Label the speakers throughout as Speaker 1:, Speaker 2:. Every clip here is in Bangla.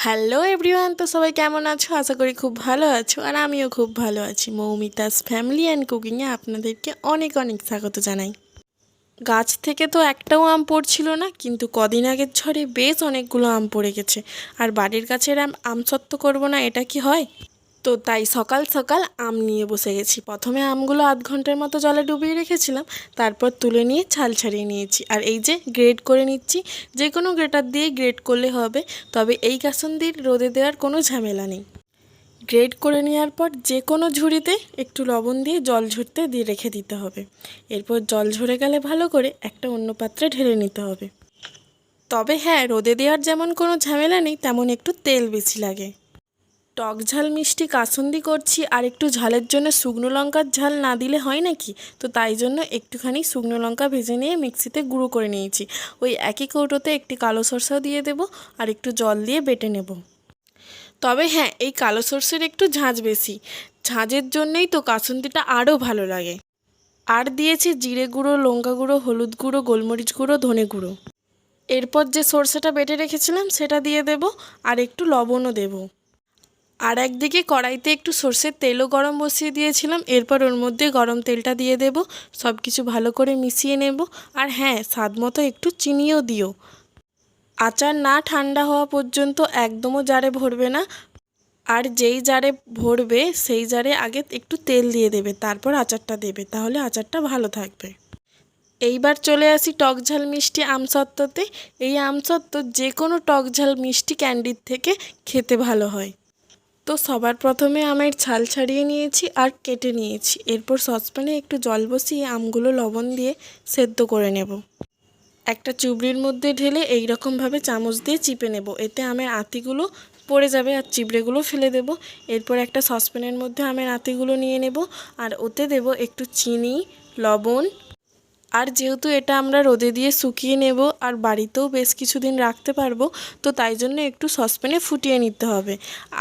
Speaker 1: হ্যালো এভরিওয়ান, তো সবাই কেমন আছো? আশা করি খুব ভালো আছো। আর আমিও খুব ভালো আছি। মৌমিতাস ফ্যামিলি অ্যান্ড কুকিংয়ে আপনাদেরকে অনেক অনেক স্বাগত জানাই। গাছ থেকে তো একটাও আম পড়ছিল না, কিন্তু কদিন আগের ঝড়ে বেশ অনেকগুলো আম পড়ে গেছে। আর বাড়ির গাছের আমসত্ত্ব করবো না, এটা কি হয়? তো তাই সকাল সকাল আম নিয়ে বসে গেছি। প্রথমে আমগুলো আধ ঘন্টার মতো জলে ডুবিয়ে রেখেছিলাম, তারপর তুলে নিয়ে ছাল ছাড়িয়ে নিয়েছি। আর এই যে গ্রেড করে নিচ্ছি, যে কোনো গ্রেটার দিয়ে গ্রেড করলে হবে, তবে এই কাসুন্দির রোদে দেওয়ার কোনো ঝামেলা নেই। গ্রেড করে নেওয়ার পর যে কোনো ঝুড়িতে একটু লবণ দিয়ে জল ঝরতে দিয়ে রেখে দিতে হবে। এরপর জল ঝরে গেলে ভালো করে একটা অন্য পাত্রে ঢেলে নিতে হবে। তবে হ্যাঁ, রোদে দেওয়ার যেমন কোনো ঝামেলা নেই, তেমন একটু তেল বেশি লাগে। টক ঝাল মিষ্টি কাসুন্দি করছি, আর একটু ঝালের জন্য শুকনো লঙ্কার ঝাল না দিলে হয় নাকি? তো তাই জন্য একটুখানি শুকনো লঙ্কা ভেজে নিয়ে মিক্সিতে গুঁড়ো করে নিয়েছি। ওই একই কৌটোতে একটি কালো সরষাও দিয়ে দেব, আর একটু জল দিয়ে বেটে নেব। তবে হ্যাঁ, এই কালো সরষের একটু ঝাঁঝ বেশি। ঝাঁঝের জন্যই তো কাসুন্দিটা আরও ভালো লাগে। আর দিয়েছি জিরে গুঁড়ো, লঙ্কা গুঁড়ো, হলুদ গুঁড়ো, গোলমরিচ গুঁড়ো, ধনে গুঁড়ো। এরপর যে সরষেটা বেটে রেখেছিলাম সেটা দিয়ে দেব, আর একটু লবণও দেব। আর একদিকে কড়াইতে একটু সর্ষের তেলও গরম বসিয়ে দিয়েছিলাম। এরপর ওর মধ্যে গরম তেলটা দিয়ে দেব, সব কিছু ভালো করে মিশিয়ে নেব। আর হ্যাঁ, স্বাদ মতো একটু চিনিও দিও। আচার না ঠান্ডা হওয়া পর্যন্ত একদমও জারে ভরবে না। আর যেই জারে ভরবে সেই জারে আগে একটু তেল দিয়ে দেবে, তারপর আচারটা দেবে, তাহলে আচারটা ভালো থাকবে। এইবার চলে আসি টক ঝাল মিষ্টি আমসত্ত্বতে। এই আমসত্ত্ব যে কোনো টক ঝাল মিষ্টি ক্যান্ডির থেকে খেতে ভালো হয়। তো সবার প্রথমে আমের ছাল ছাড়িয়ে নিয়েছি আর কেটে নিয়েছি। এরপর সসপ্যানে একটু জল বসিয়ে আমগুলো লবণ দিয়ে সেদ্ধ করে নেব। একটা চুবড়ির মধ্যে ঢেলে এই রকমভাবে চামচ দিয়ে চিপে নেব, এতে আমের আঁতিগুলো পড়ে যাবে আর চিবড়েগুলো ফেলে দেব। এরপর একটা সসপ্যানের মধ্যে আমের আঁতিগুলো নিয়ে নেব, আর ওতে দেব একটু চিনি, লবণ। আর যেহেতু এটা আমরা রোদে দিয়ে শুকিয়ে নেব আর বাড়িতেও বেশ কিছুদিন রাখতে পারবো, তো তাই জন্য একটু সসপ্যানে ফুটিয়ে নিতে হবে।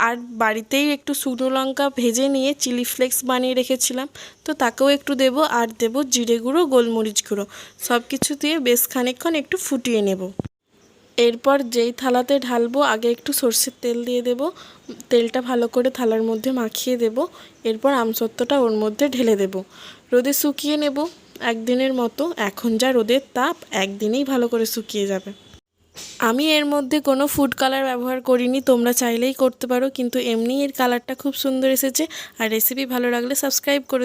Speaker 1: আর বাড়িতেই একটু শুকনো লঙ্কা ভেজে নিয়ে চিলি ফ্লেক্স বানিয়ে রেখেছিলাম, তো তাকেও একটু দেব। আর দেব জিরে গুঁড়ো, গোলমরিচ গুঁড়ো, সব কিছু দিয়ে বেশ খানিকক্ষণ একটু ফুটিয়ে নেব। এরপর যেই থালাতে ঢালবো আগে একটু সর্ষের তেল দিয়ে দেব। তেলটা ভালো করে থালার মধ্যে মাখিয়ে দেব। এরপর আমসত্ত্বটা ওর মধ্যে ঢেলে দেব। রোদে শুকিয়ে নেব একদিনের মতো। এখন যা রোদের তাপ, একদিনেই ভালো করে শুকিয়ে যাবে। আমি এর মধ্যে কোনো ফুড কালার ব্যবহার করিনি, তোমরা চাইলেই করতে পারো, কিন্তু এমনি এর কালারটা খুব সুন্দর এসেছে। আর রেসিপি ভালো লাগলে সাবস্ক্রাইব করে